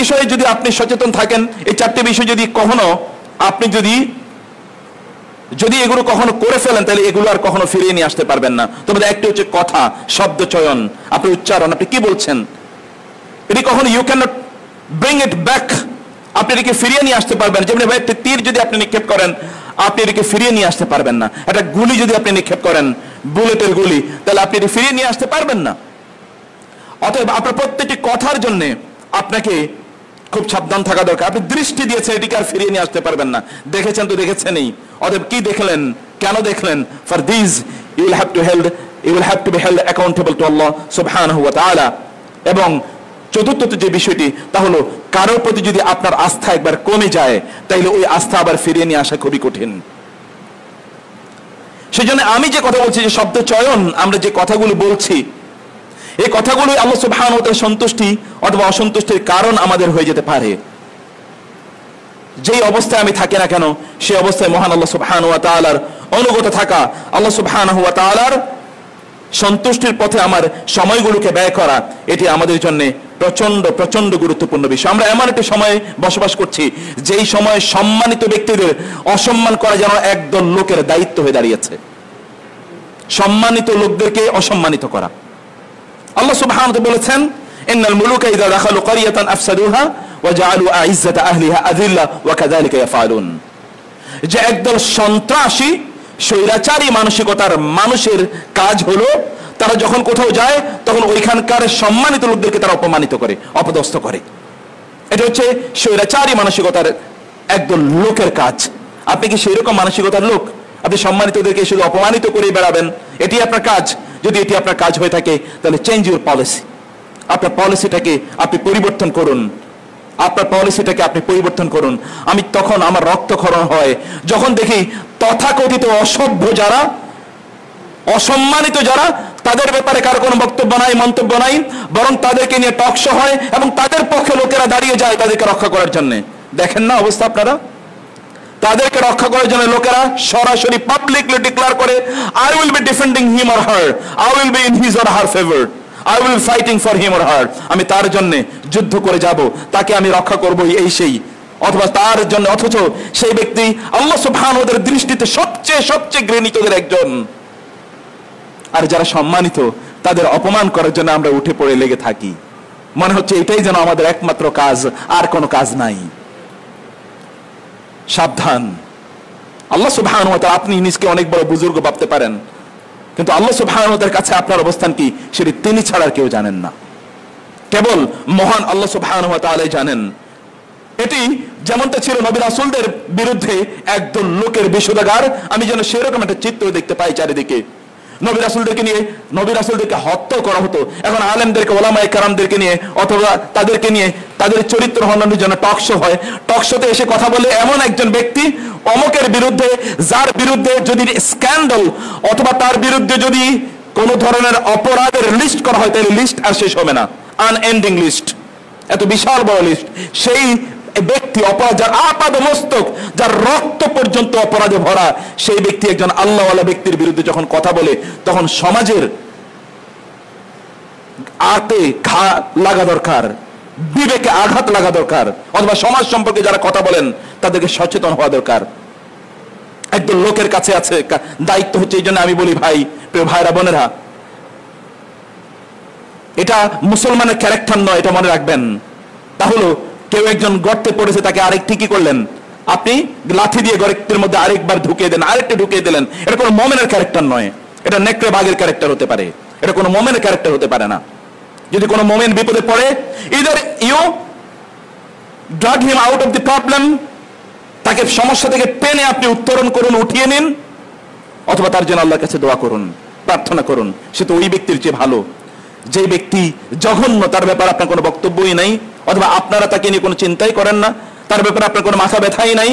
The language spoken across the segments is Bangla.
বিষয়ে যদি আপনি সচেতন থাকেন, এই 4টি বিষয় যদি কখনো আপনি যদি এগুলো কখনো করে ফেলেন, তাহলে এগুলো আর কখনো ফিরিয়ে নিয়ে আসতে পারবেন না। তবে একটি হচ্ছে কথা, শব্দ চয়ন, আপনি উচ্চারণ, আপনি কি বলছেন, এটি কখনো you can not bring it back. আপনি এটিকে ফিরিয়ে নিয়ে আসতে পারবেন। যেমন একটি তীর যদি আপনি নিক্ষেপ করেন, আপনি এটিকে ফিরিয়ে নিয়ে আসতে পারবেন না। একটা গুলি যদি আপনি নিক্ষেপ করেন, বুলেটের গুলি, তাহলে আপনি এটি ফিরিয়ে নিয়ে আসতে পারবেন না। অতএব আপনার প্রত্যেকটি কথার জন্য আপনাকে খুব সাবধান থাকা দরকার। আপনি দৃষ্টি দিয়েছেন, এটিকে আর ফিরিয়ে নিয়ে আসতে পারবেন না। দেখেছেন তো দেখেছেনই। অতএব কি দেখলেন, কেন দেখলেন? For this you will have to be held accountable to Allah সুবহানাহু ওয়া তাআলা। এবং চতুর্থত যে বিষয়টি, তা হলো কারোর প্রতি যদি আপনার আস্থা একবার কমে যায়, তাইলে ওই আস্থা আবার ফিরিয়ে নিয়ে আসা খুবই কঠিন। সেজন্য আমি যে কথা বলছি, যে শব্দ চয়ন, আমরা যে কথাগুলো বলছি, এই কথাগুলো আল্লাহ সুবহানাহু ওয়া তাআলার সন্তুষ্টি অথবা অসন্তুষ্টির কারণ আমাদের হয়ে যেতে পারে। যেই অবস্থায় আমি থাকি না কেন, সেই অবস্থায় মহান আল্লাহ সুবহানাহু ওয়া তাআলার অনুগত থাকা, আল্লাহ সুবহানাহু ওয়া তাআলার সন্তুষ্টির পথে আমার সময়গুলোকে ব্যয় করা, এটি আমাদের জন্য প্রচন্ড প্রচন্ড গুরুত্বপূর্ণ বিষয়। আমরা এমন একটি সময়ে বসবাস করছি, যেই সময়ে সম্মানিত ব্যক্তিদের অসম্মান করা যেন একদল লোকের দায়িত্ব হয়ে দাঁড়িয়েছে। সম্মানিত লোকদেরকে অসম্মানিত করা। আল্লাহ সুবহানাহু ওয়া তাআলা বলেছেন, ইন্নাল মুলুকা ইযা দাখালু ক্বরিয়াতান আফসাদুহা ওয়া জাআলু আইজ্জাতা আহলিহা আযিল্লা ওয়া কাযালিকা ইয়াফআলুন। যে একদল সন্ত্রাসী স্বৈরাচারী মানসিকতার মানুষের কাজ হলো, তারা যখন কোথাও যায়, তখন ওইখানকার সম্মানিত লোকদেরকে তারা অপমানিত করে, অপদস্থ করে। এটা হচ্ছে স্বৈরাচারী মানসিকতার একদল লোকের কাজ। আপনি কি সেই রকম মানসিকতার লোক? আপনি সম্মানিতদেরকে শুধু অপমানিত করে বেড়াবেন, এটি আপনার কাজ? যদি এটি আপনার কাজ হয়ে থাকে, তাহলে চেঞ্জ ইউর পলিসি। আপনার পলিসিটাকে আপনি পরিবর্তন করুন। আপনার পলিসিটাকে আপনি পরিবর্তন করুন। আমি তখন আমার রক্তক্ষরণ হয় যখন দেখি তথাকথিত অসভ্য যারা, অসম্মানিত যারা, তাদের ব্যাপারে কারো কোনো বক্তব্য নাই, মন্তব্য নাই, বরং তাদেরকে নিয়ে টক শো হয় এবং তাদের পক্ষে লোকেরা দাঁড়িয়ে যায় তাদেরকে রক্ষা করার জন্য। দেখেন না অবস্থা আপনারা? তাদেরকে রক্ষা করার জন্য লোকেরা সরাসরি পাবলিকলি ডিক্লেয়ার করে, I will be defending him or her, I will be in his or her favour, I will be fighting for him or her. আমি তার জন্য যুদ্ধ করে যাব, তাকে আমি রক্ষা করব, এই সেই। অথবা তার জন্য, অথচ সেই ব্যক্তি আল্লাহ সুবহানাহু ওয়া তাআলার দৃষ্টিতে সবচেয়ে ঘৃণিতদের একজন। আর যারা সম্মানিত, তাদের অপমান করার জন্য আমরা উঠে পড়ে লেগে থাকি। মনে হচ্ছে এটাই যেন আমাদের একমাত্র কাজ, আর কোনো কাজ নাই। সাবধান। আল্লাহ সুবহানাহু ওয়া তাআলা, আপনি নিজকে অনেক বড় বুজুর্গ ভাবতে পারেন, কিন্তু আল্লাহ সুবহানাহু ওয়া তাআলার কাছে আপনার অবস্থান কি, সেটি তিনি ছাড়া কেউ জানেন না। কেবল মহান আল্লাহ সুবহানাহু ওয়া তাআলাই জানেন। এটি যেমনটা ছিল নবী রাসূলদের বিরুদ্ধে একদল লোকের বিষোদাগার, আমি যেন সেরকম একটা চিত্র দেখতে পাই চারিদিকে। নবী রাসূলদেরকে হত্যা করা হতো। এখন আলেমদেরকে, ওলামায়ে কেরামদেরকে নিয়ে অথবা তাদেরকে নিয়ে তাদের চরিত্র হননের জন্য টক শো হয়। টক শোতে এসে কথা বলে এমন একজন ব্যক্তি অমুকের বিরুদ্ধে, যার বিরুদ্ধে যদি স্ক্যান্ডাল অথবা তার বিরুদ্ধে যদি কোন ধরনের অপরাধের লিস্ট করা হয়, তাহলে লিস্ট আর শেষ হবে না, আনএন্ডিং লিস্ট, এত বিশাল বড় লিস্ট। সেই ব্যক্তি, অপরাধ যার আপাদ মস্তক, যার রক্ত পর্যন্ত অপরাধে ভরা, সেই ব্যক্তি একজন আল্লাহওয়ালা ব্যক্তির বিরুদ্ধে যখন কথা বলে, তখন সমাজের আতে ঘা লাগা দরকার, বিবেকে আঘাত লাগা দরকার, অথবা সমাজ সম্পর্কে যারা কথা বলেন তাদেরকে সচেতন হওয়া দরকার। একদল লোকের কাছে আছে দায়িত্ব, হচ্ছে এই জন্য আমি বলি, ভাই, প্রিয় ভাইরা বোনেরা, এটা মুসলমানের ক্যারেক্টার নয়, এটা মনে রাখবেন। তাহলে কেউ একজন গর্তে পড়েছে, তাকে আরেকটি কি করলেন, আপনি লাঠি দিয়ে গর্তের মধ্যে আরেকবার ঢুকিয়ে দেন, আরেকটা ঢুকিয়ে দিলেন। এটা কোনো মুমিনের ক্যারেক্টার নয়, এটা নেকড়ে বাঘের ক্যারেক্টার হতে পারে, এটা কোনো মুমিনের ক্যারেক্টার হতে পারে না। যদি কোনো মুমিন বিপদে পড়ে, either you drag him out of the problem, তাকে সমস্যা থেকে টেনে আপনি উত্তরণ করুন, উঠিয়ে নিন, অথবা তার জন্য আল্লাহর কাছে দোয়া করুন, প্রার্থনা করুন। সে তো ওই ব্যক্তির চেয়ে ভালো। যে ব্যক্তি জঘন্য, তার ব্যাপারে আপনার কোনো বক্তব্যই নাই, অথবা আপনারা তাকে নিয়ে কোনো চিন্তাই করেন না, তার ব্যাপারে আপনার কোনো মাথা ব্যথাই নাই,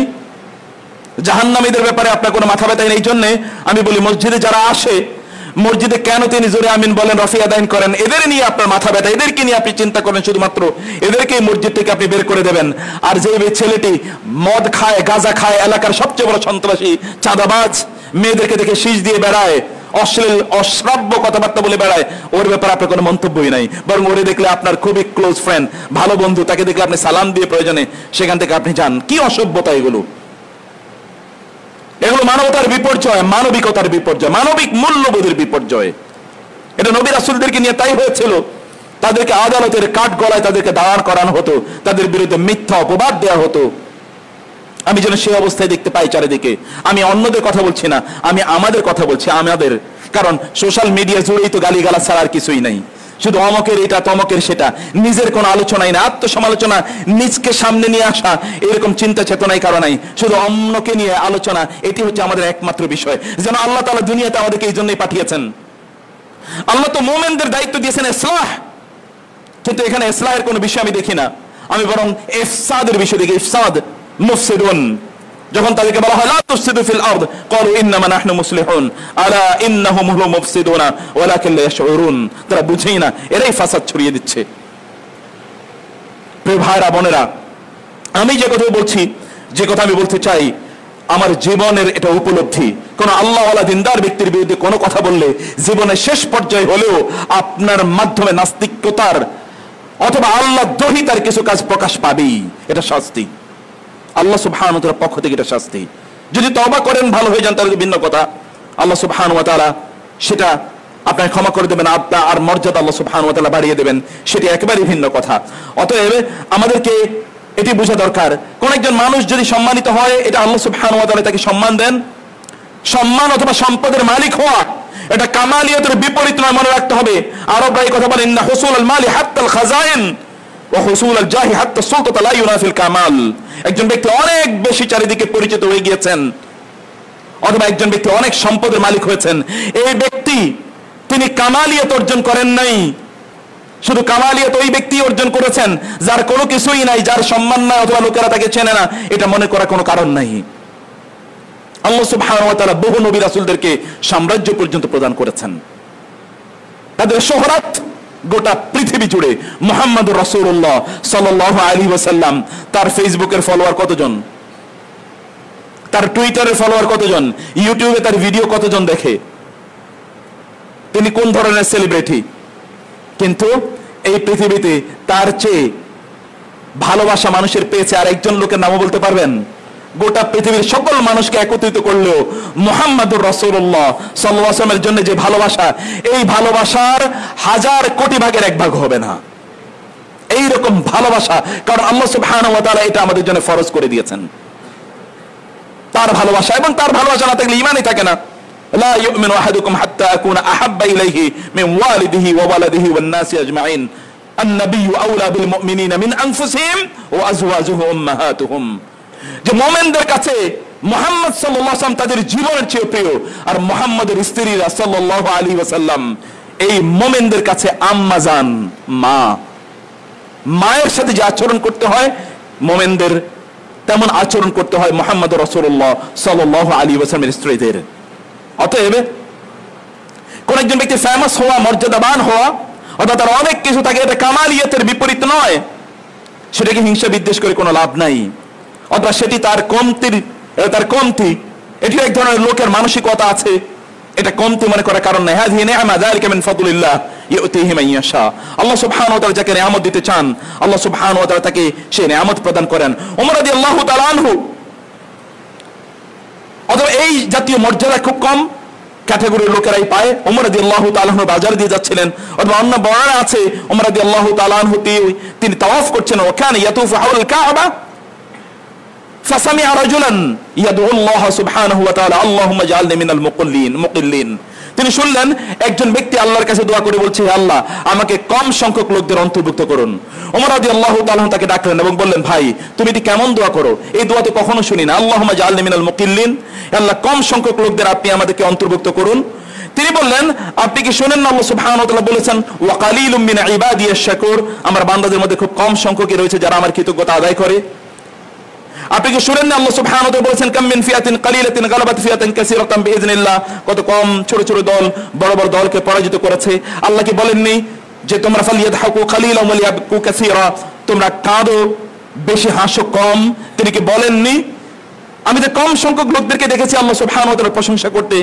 জাহান্নামীদের ব্যাপারে আপনার কোনো মাথা ব্যথাই নেই। এই জন্য আমি বলি, মসজিদে যারা আসে, মসজিদে কেন তিনি জোরে আমিন বলেন, রফি আদায়ন করেন, এদের নিয়ে আপনার মাথা ব্যথা, এদেরকে নিয়ে আপনি চিন্তা করেন, শুধুমাত্র এদেরকেই মসজিদ থেকে আপনি বের করে দেবেন। আর যে ছেলেটি মদ খায়, গাঁজা খায়, এলাকার সবচেয়ে বড় সন্ত্রাসী, চাঁদাবাজ, মেয়েদেরকে দেখে শীষ দিয়ে বেড়ায়, অশ্লীল অশ্রাব্য কথাবার্তা বলে বেড়ায়, ওর ব্যাপারে আপনার কোনো মন্তব্যই নাই, বরং ওরে দেখলে আপনার খুবই ক্লোজ ফ্রেন্ড, ভালো বন্ধু, তাকে দেখলে আপনি সালাম দিয়ে প্রয়োজনে সেখান থেকে আপনি যান। কি অসভ্যতা এগুলো! এগুলো মানবতার বিপর্যয়, মানবিকতার বিপর্যয়, মানবিক মূল্যবোধের বিপর্যয়। এটা নবী রাসূলদেরকে নিয়ে তাই হয়েছিল। তাদেরকে আদালতের কাঠ গলায় তাদেরকে দাঁড় করানো হতো, তাদের বিরুদ্ধে মিথ্যা অপবাদ দেওয়া হতো। আমি যেন সেই অবস্থায় দেখতে পাই চারিদিকে। আমি অন্যদের কথা বলছি না, আমি আমাদের কথা বলছি, আমাদের। কারণ সোশ্যাল মিডিয়া জুড়েই তো গালিগালাজ ছাড়া আর কিছুই নাই, শুধু অমকের এটা তমকের সেটা, নিজের কোনো আলোচনাই না, আত্মসমালোচনা, নিজকে সামনে নিয়ে আসা, এরকম চিন্তা চেতনাই কারো নাই, শুধু অন্যকে নিয়ে আলোচনা। এটি হচ্ছে আমাদের একমাত্র বিষয়। যেন আল্লাহ তাআলা দুনিয়াতে আমাদেরকে এই জন্যই পাঠিয়েছেন। আল্লাহ তো মুমিনদের দায়িত্ব দিয়েছেন ইসলাহ, কিন্তু এখানে ইসলাহের কোনো বিষয় আমি দেখি না, আমি বরং ইফসাদের বিষয় দেখি। ইফসাদ, মুফসিদুন। যখন তাদেরকে বলা হয় লা তুফসিদু ফিল আরদ ক্বালু ইন্নামা নাহনু মুসলিহুন আলা ইন্নাহুম হুমুল মুফসিদুনা ওয়ালাকিন লা ইয়াশউরুন। তারা বুঝেই না, এরাই ফাসাদ ছড়িয়ে দিচ্ছে। প্রিয় ভাইরা বোনেরা, আমি যে কথা বলছি, যে কথা আমি বলতে চাই, আমার জীবনের এটা উপলব্ধি। কোন আল্লাহওয়ালা দিনদার ব্যক্তির বিরুদ্ধে কোনো কথা বললে জীবনের শেষ পর্যায়ে হলেও আপনার মাধ্যমে নাস্তিকতার অথবা আল্লাহ দ্রোহিতার কিছু কাজ প্রকাশ পাবেই। এটা শাস্তি, আল্লাহ সুবহানাহু ওয়া তাআলার পক্ষ থেকে এটা শাস্তি। যদি তওবা করেন, ভালো হয়ে যান, তাহলে ভিন্ন কথা, আল্লাহ সুবহানাহু ওয়া তাআলা সেটা আপনাকে ক্ষমা করে দেবেন, আপনার আর মর্যাদা আল্লাহ সুবহানাহু ওয়া তাআলা বাড়িয়ে দেবেন, সেটি একেবারেই ভিন্ন কথা। অতএব আমাদেরকে এটি বোঝা দরকার, কোন একজন মানুষ যদি সম্মানিত হয়, এটা আল্লাহ সুবহানাহু ওয়া তাআলা তাকে সম্মান দেন। সম্মান অথবা সম্পদের মালিক হওয়া এটা কামালিয়তের বিপরীত নয়, মনে রাখতে হবে। আরবরা এই কথা বলেন, ইন্না হুসুলাল মালি হাত্তাল খাজাইন ওয়া হুসুলাল জাহি হাত্তা সুলতাতা লা ইউনাফিল কামাল। একজন ব্যক্তি অনেক বেশি চারিদিকে পরিচিত হয়ে গিয়েছেন, অথবা একজন ব্যক্তি অনেক সম্পদের মালিক হয়েছেন, এই ব্যক্তি তিনি কামালিয়ত অর্জন করেন নাই। শুধু কামালিয়ত ওই ব্যক্তি অর্জন করেছেন যার কোনো কিছুই নাই, যার সম্মান নাই, অথবা লোকেরা তাকে চেনে না, এটা মনে করার কোনো কারণ নাই। আল্লাহ সুবহানাহু ওয়া তাআলা বহু নবী রাসূলদেরকে সাম্রাজ্য পর্যন্ত প্রদান করেছেন, তাদের শোহরত গোটা পৃথিবী জুড়ে। মুহাম্মদুর রাসূলুল্লাহ সাল্লাল্লাহু আলাইহি ওয়াসাল্লাম, তার ফেসবুকের ফলোয়ার কতজন, তার টুইটারের ফলোয়ার কতজন, ইউটিউবে তার ভিডিও কতজন দেখে, তিনি কোন ধরনের সেলিব্রিটি। কিন্তু এই পৃথিবীতে তার চেয়ে ভালোবাসা মানুষের পেয়েছে আর একজন লোকের নামও বলতে পারবেন? গোটা পৃথিবীর সকল মানুষকে একত্রিত করলেও মুহাম্মদুর রাসূলুল্লাহ সাল্লাল্লাহু আলাইহি ওয়াসাল্লামের জন্য যে ভালোবাসা, এই ভালোবাসার 1000 কোটি ভাগের 1 ভাগ হবে না। এই রকম ভালোবাসা, কারণ আল্লাহ সুবহানাহু ওয়া তাআলা এটা আমাদের জন্য ফরজ করে দিয়েছেন। তার ভালোবাসা, এবং তার ভালোবাসা না থাকলে ঈমানই থাকে না। লা ইউমিনু আহাদুকুম হাত্তা আকুনা আহাব্বা ইলাইহি মিন ওয়ালিদিহি ওয়া ওয়ালাদিহি ওয়ান নাসি আজমাইন আন-নাবিয়্যু আওলা বিল মুমিনিনা মিন আনফুসিহিম ওয়া আজওয়াজুহু উম্মাহাতুহুম। যে মুমিনদের কাছে মুহাম্মদ সাল্লাল্লাহু আলাইহি ওয়াসাল্লাম তাদের জীবনের চেয়ে প্রিয়, আর মুহাম্মদের স্ত্রীরা সাল্লাল্লাহু আলাইহি ওয়াসাল্লাম এই মুমিনদের কাছে আম্মা জান, মা। মায়ের সাথে যে আচরণ করতে হয় মুমিনদের, তেমন আচরণ করতে হয় মুহাম্মদুর রাসূলুল্লাহ সাল্লাল্লাহু আলাইহি ওয়াসাল্লামের স্ত্রীদের। অতএব কোন একজন ব্যক্তি ফেমাস হওয়া, মর্যাদাবান হওয়া, অর্থাৎ তার অনেক কিছু থাকে, এটা কামালিয়তের বিপরীত নয়। সেটাকে হিংসা বিদ্বেষ করে কোনো লাভ নাই, অথবা সেটি তার কমতি, এটি এক ধরনের লোকের মানসিকতা আছে, এটা কমতি মনে করার কারণ নাই। হাযিহি নি'মা যালিকা মিন ফাদলিল্লাহ ইউতিহি মান ইয়াশা। আল্লাহ সুবহানাহু ওয়া তাআলা যাকে নিয়ামত দিতে চান, আল্লাহ সুবহানাহু ওয়া তাআলা তাকে সেই নিয়ামত প্রদান করেন। ওমর রাদিয়াল্লাহু তাআলা আনহু, অথবা এই জাতীয় মর্যাদা খুব কম ক্যাটাগরির লোকেরাই পায়। ওমর রাদিয়াল্লাহু তাআলা আনহু বাজার দিয়ে যাচ্ছিলেন, অথবা অন্য বর্ণনা আছে ওমর রাদিয়াল্লাহু তাআলা আনহু তিনি তাওয়াফ করছেন, ওয়া কানা ইয়াতুফু হাওলাল কাবা ফাসামি'a রাজুলান ইয়াদউ আল্লাহ সুবহানাহু ওয়া তাআলা আল্লাহুম্মা জাআলনি মিনাল মুকিল্লিন। তিনি শুনলেন একজন ব্যক্তি আল্লাহর কাছে দোয়া করে বলছে, হে আল্লাহ, আমাকে কম সংখ্যক লোকদের অন্তর্ভুক্ত করুন। ওমর রাদিয়াল্লাহু তাআলা তাকে ডাকলেন এবং বললেন, ভাই, তুমি এটি কেমন দোয়া করো? এই দোয়া তো কখনো শুনি না। আল্লাহুম্মা জাআলনি মিনাল মুকিল্লিন, আল্লাহ কম সংখ্যক লোকদের আপনি আমাদেরকে অন্তর্ভুক্ত করুন। তিনি বললেন, আপনি কি শুনেন না আল্লাহ সুবহানাহু ওয়া তাআলা বলেছেন, ওয়া কালিলুম মিন ইবাদিয়াশ শাকুর, আমার বান্দাদের মধ্যে খুব কম সংখ্যকই রয়েছে যারা আমার কৃতজ্ঞতা আদায় করে। আপনি কি শুনেন না আল্লাহ সুবহানাহু ওয়া তাআলা বলেছেন, কাম মিন ফিয়াতিন কালিলাতিন গালাবাত ফিয়াতান কাসীরাতান বিইذنিল্লাহ, কত কম ছোট ছোট দল বড় বড় দলকে পরাজিত করেছে। আল্লাহ কি বলেননি যে তোমরা ফালিয়াদহাকু কালিলান ওয়া লিয়াবকু কাসীরা, তোমরা কাঁদো বেশি হাসো কম? তিনি কি বলেননি? আমি যে কম সংখ্যক লোকদেরকে দেখেছি আল্লাহ সুবহানাহু ওয়া তাআলা প্রশংসা করতে,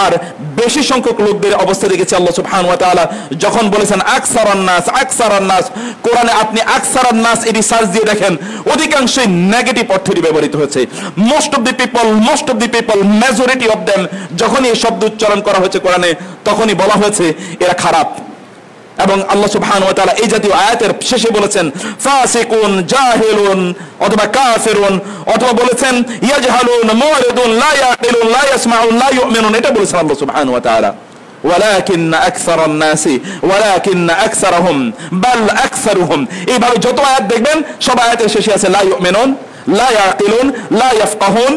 আর বেশি সংখ্যক লোকদের অবস্থা দেখেছি আল্লাহ সুবহানাহু ওয়া তাআলা যখন বলেছেন আকসারান নাস। কোরআনে আপনি আকসারান নাস এটি সার্চ দিয়ে দেখেন, অধিকাংশই নেগেটিভ অর্থে ব্যবহৃত হয়েছে। Most of the people, majority of them, যখনই এই শব্দ উচ্চারণ করা হয়েছে কোরআনে তখনই বলা হয়েছে এরা খারাপ। এবং আল্লাহ সুবহানাহু ওয়া তাআলা এই জাতীয় আয়াতের শেষে বলেছেন ফাসিকুন, জাহিলুন অথবা কাফিরুন, অথবা বলেছেন ইয়াজহালুন, মুরিদুন, লা ইয়াকিলুন, লা ইয়াসমাউন, লা ইউমিনুন, এটা বলেছেন আল্লাহ সুবহানাহু ওয়া তাআলা। ওয়ালাকিন্না আকসারান নাসি ওয়ালাকিন্না আকসারহুম বাল আকসারুহুম, এইভাবে যত আয়াত দেখবেন সব আয়াতের শেষে আছে লা ইউমিনুন, লা ইয়াকিলুন, লা ইয়াফকাহুন,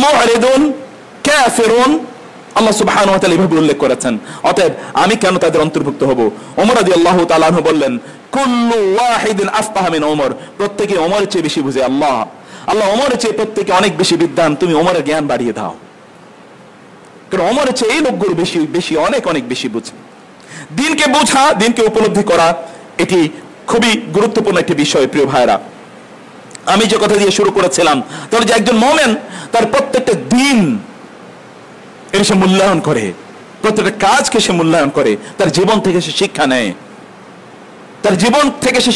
মুরিদুন, কাফিরুন। আল্লাহ সুবহানাহু ওয়া তাআলা এইভাবে উল্লেখ করেছেন। অতএব আমি কেন তাদের অন্তর্ভুক্ত হব? ওমর রাদিয়াল্লাহু তাআলা আনহু বললেন কুল্লু ওয়াহিদিন আফকাহা মিন ওমর, প্রত্যেকে ওমরের চেয়ে বেশি বুঝে। আল্লাহ ওমরের চেয়ে প্রত্যেকে অনেক বেশি বিদ্বান, তুমি ওমরের জ্ঞান বাড়িয়ে দাও, কারণ ওমরের চেয়ে এই লোকগুলো বেশি অনেক বেশি বুঝে। দিনকে বোঝা, দিনকে উপলব্ধি করা, এটি খুবই গুরুত্বপূর্ণ একটি বিষয়। প্রিয় ভাইরা, আমি যে কথা দিয়ে শুরু করেছিলাম, তাহলে যে একজন মুমিন তার প্রত্যেকটা দিন এর সে মূল্যায়ন করে, প্রত্যেকটা কাজকে সে মূল্যায়ন করে, তার জীবন থেকে সে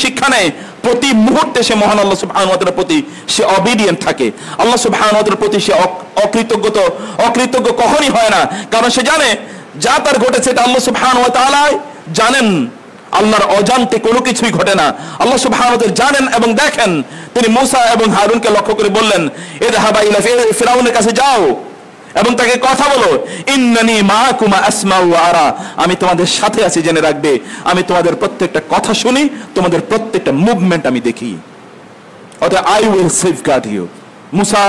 শিক্ষা নেয়, প্রতি মুহূর্তে সে মহান আল্লাহ সুবহানাহু ওয়া তাআলার প্রতি সে অবিডিয়েন্ট থাকে। আল্লাহ সুবহানাহু ওয়া তাআলার প্রতি সে অকৃতজ্ঞ কখনই হয় না, কারণ সে জানে যা তার ঘটেছে এটা আল্লাহ সুবহানাহু ওয়া তাআলা জানেন। আল্লাহর অজান্তে কোনো কিছুই ঘটে না। আল্লাহ সুবহানাহু ওয়া তাআলা জানেন এবং দেখেন। তিনি মূসা এবং হারুনকে লক্ষ্য করে বললেন ইযহাবা ইলা ফিরাউনের কাছে যাও এবং তাকে কথা বলো, ইন্নানি মাআকুমা আসমাউ ওয়া আরা, আমি তোমাদের সাথে আছি, জেনে রাখবে আমি তোমাদের প্রত্যেকটা কথা শুনি, তোমাদের প্রত্যেকটা মুভমেন্ট আমি দেখি। অর্থাৎ I will safeguard you. Musa,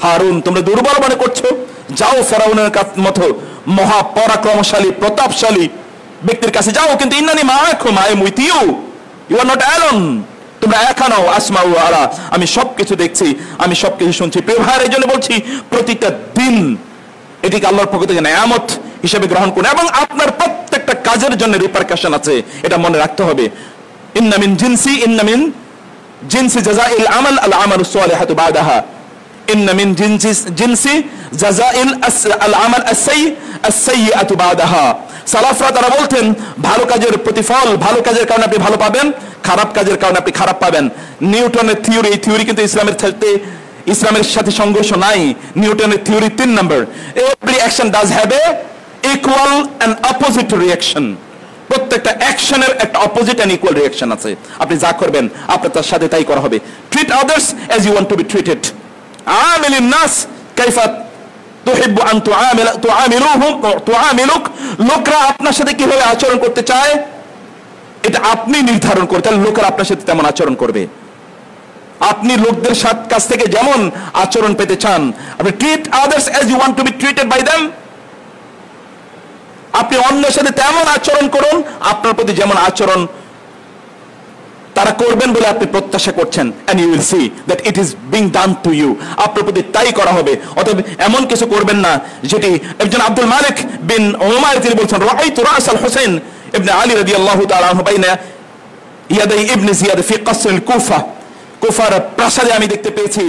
Harun, তোমরা দুর্বল মনে করছো, যাও ফেরাউনের মতো মহাপরাক্রমশালী প্রতাপশালী ব্যক্তির কাছে যাও, কিন্তু ইন্নানি মাআকুম, I am with you, you are not alone, তোমরা একা নও। আসমাউ ওয়া আরা, আমি সবকিছু দেখছি, আমি সবকিছু শুনছি। প্রিয় ভাইরা, এই জন্য বলছি প্রতিটা দিন এটিকে আল্লাহর পক্ষ থেকে নেয়ামত হিসেবে গ্রহণ করুন, এবং আপনার প্রত্যেকটা কাজের জন্য রিপারকাশন আছে, এটা মনে রাখতে হবে। ইন্না মিন জিনসি জাযাইল আমাল আল আমালুস সালিহাতু বাদাহা, ইন্না মিন জিনসি জাযাইল আল আমাল আস-সাইয়্যাতু বাদাহা। সালাফরা তারা বলতেন ভালো কাজের প্রতিফল, ভালো কাজের কারণে আপনি ভালো পাবেন, খারাপ কাজের কারণে আপনি খারাপ পাবেন। নিউটনের থিওরি, এই থিওরি কিন্তু ইসলামের সাথে সংঘর্ষ নাই। নিউটনের থিওরি 3 নম্বর, every action does have a equal and opposite reaction. প্রত্যেকটা অ্যাকশনের একটা অপোজিট এন্ড ইকুয়াল রিঅ্যাকশন আছে। আপনি যা করবেন আপনার তার সাথে তাই করা হবে। Treat others as you want to be treated. আমিলিন নাস কাইফা তুহিব্বু আন তুআমিলুক, লোকরা আপনার সাথে কিভাবে আচরণ করতে চায় এটা আপনি নির্ধারণ করতে, লোকেরা আপনার সাথে তেমন আচরণ করবে। আপনি লোকদের কাছ থেকে যেমন আচরণ পেতে চান, আপনি treat others as you want to be treated by them, আপনি অন্যের সাথে তেমন আচরণ করুন, আপনার প্রতি যেমন আচরণ তারা করবেন বলে আপনি প্রত্যাশা করছেন, and you will see that it is being done to you, আপনার প্রতি তাই করা হবে। অতএব এমন কিছু করবেন না যেটি একজন আব্দুল মালিক বিন উমাইর তিনি বলছেন রাআইতু রাস আল হুসাইন ইবনে আলী রাদিয়াল্লাহু তাআলা আনহু বাইনা ইয়াদাই ইবনে জিয়াদ ফি কসর আল কুফা, কুফার প্রাসাদে আমি দেখতে পেয়েছি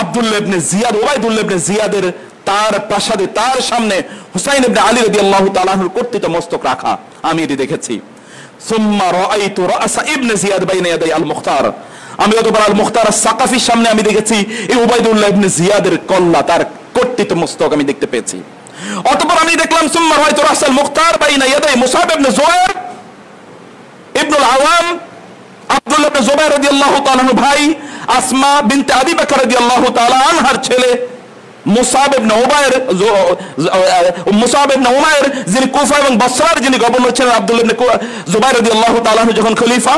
আব্দুল্লাহ ইবনে জিয়াদ, উবাইদুল্লাহ ইবনে জিয়াদের তার প্রাসাদে তার সামনে হুসাইন ইবনে আলী রাদিয়াল্লাহু তাআলা আনহুর কর্তৃত মস্তক রাখা, আমি এটি দেখেছি। সুম্মা রাআইতু রাস ইবনে জিয়াদ বাইনা ইয়াদাই আল মুখতার, আমি অতঃপর আল মুখতার সাকাফির সামনে আমি দেখেছি এই উবাইদুল্লাহ ইবনে জিয়াদের কল্লা, তার কর্তৃত মস্তক আমি দেখতে পেয়েছি। অতঃপর আমি দেখলাম সুম্মা রাআইতু রাস আল মুখতার বাইনা ইয়াদাই মুসাব ইবনে জুবাইর ইবনুল আওয়াম, আব্দুল্লাহ ইবনে জুবাইর রাদিয়াল্লাহু তাআলা আনহু ভাই, আসমা বিনতে আবি বকর রাদিয়াল্লাহু তাআলা আনহার ছেলে মুসাব ইবনে উমাইর যিনি কুফা এবং বসরার যিনি গভর্নর ছিলেন, আব্দুল্লাহ ইবনে জুবাইর রাদিয়াল্লাহু তাআলা আনহু যখন খলিফা,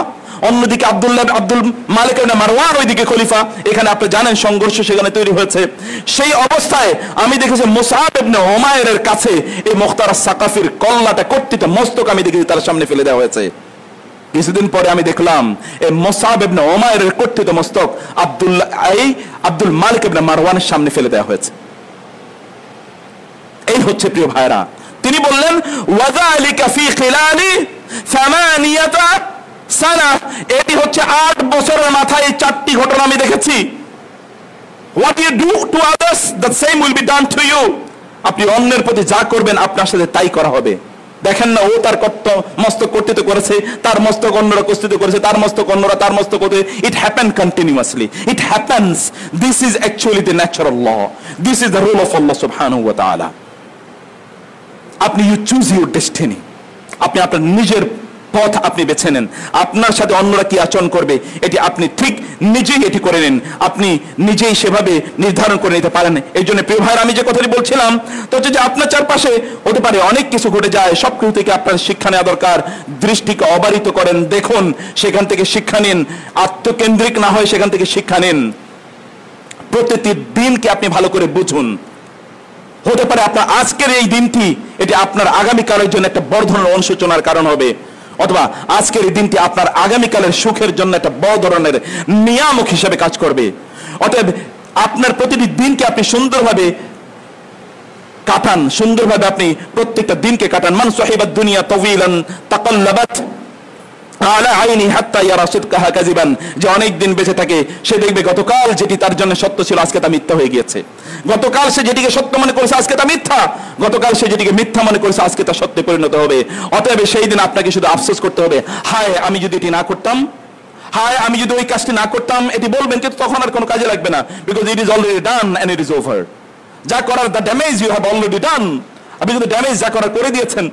অন্যদিকে আব্দুল মালিক ইবনে মারওয়ান ওইদিকে খলিফা, এখানে আপনি জানেন সংঘর্ষ সেখানে তৈরি হয়েছে। সেই অবস্থায় আমি দেখেছি মুসাব ইবনে উমাইরের কাছে এই মুখতার সাকাফির কল্লাটা কর্তৃত মস্তক আমি দেখেছি তার সামনে ফেলে দেওয়া হয়েছে। কিছুদিন পরে আমি দেখলাম এই মুসাব ইবনে উমাইরের কর্তৃত মস্তক আব্দুল মালিক ইবনে মারওয়ানের সামনে ফেলে দেওয়া হয়েছে। এই হচ্ছে প্রিয় ভাইরা, তিনি বললেন ওয়াযালিকা ফি খিলালি 8 সানা, এটি হচ্ছে 8 বছরের মাথায় এই 4টি ঘটনা আমি দেখেছি। What you do to others, the same will be done to you. আপনি অন্যের প্রতি যা করবেন আপনার সাথে তাই করা হবে। দেখেন না, ও তার মস্তক কর্তৃত করেছে, তার মস্তক অন্যরা কর্তৃত করেছে, তার মস্তক অন্যরা তার মস্তক করতে। It happen continuously, it happens. This is actually the natural law, this is the rule of Allah সুবহানাহু ওয়া তাআলা। আপনি ইউ চুজ ইউর ডেস্টিনি, আপনি আপনার নিজের পথ আপনি বেছে নেন। আপনার সাথে অন্যরা কি আচরণ করবে এটি আপনি ঠিক নিজেই এটি করে নেন, আপনি নিজেই সেভাবে নির্ধারণ করে নিতে পারেন। এই জন্য প্রিয় ভাইরা, আমি যে কথাটি বলছিলাম তো হচ্ছে যে আপনার চারপাশে হতে পারে অনেক কিছু ঘটে যায়, সব কিছু থেকে আপনার শিক্ষা নেওয়া দরকার। দৃষ্টিকে অবারিত করেন, দেখুন, সেখান থেকে শিক্ষা নিন, আত্মকেন্দ্রিক না হয় সেখান থেকে শিক্ষা নিন। প্রতিটি দিনকে আপনি ভালো করে বুঝুন। হতে পারে আপনার আজকের এই দিনটি এটি আপনার আগামীকালের জন্য একটা বড় ধরনের অনুশোচনার কারণ হবে, অথবা আজকের এই দিনটি আপনার আগামীকালের সুখের জন্য একটা বড় ধরনের নিয়ামক হিসেবে কাজ করবে। অতএব আপনার প্রতিটি দিনকে আপনি সুন্দরভাবে কাটান, সুন্দরভাবে আপনি প্রত্যেকটা দিনকে কাটান। মান সাহিবাদ দুনিয়া তাওয়িলান তাকাল্লাবাত আলা আইনি হাত্তা ইয়ারা সিদকাহা কাযিবান, যে অনেক দিন বেঁচে থাকে সে দেখবে গতকাল যেটি তার জন্য সত্য ছিল আজকে তা মিথ্যা হয়ে গিয়েছে। গতকাল সে যেটিকে সত্য মনে করেছে আজকে তা মিথ্যা, গতকাল সে যেটিকে মিথ্যা মনে করেছে আজকে তা সত্যে পরিণত হবে। অতএব সেই দিন আপনাকে শুধু আফসোস করতে হবে, হায় আমি যদি এটি না করতাম, হায় আমি যদি ওই কাজটি না করতাম, এটি বলবেন, কিন্তু তখন আর কোনো কাজে লাগবে না। Because it is already done and it is over. যা করার, the damage you have already done, আপনি কিন্তু ড্যামেজ যা করার করে দিয়েছেন।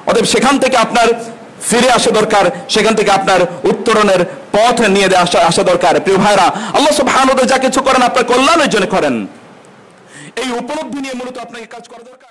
অতএব সেখান থেকে আপনার ফিরে আসা দরকার, সেখান থেকে আপনার উত্তরণের পথ নিয়ে আসা দরকার। প্রিয় ভাইরা, আল্লাহ সুবহানাহু ওয়া তাআলা যা কিছু করেন আপনার কল্যাণের জন্য করেন, এই উপলব্ধি নিয়ে মূলত আপনাকে কাজ করা দরকার।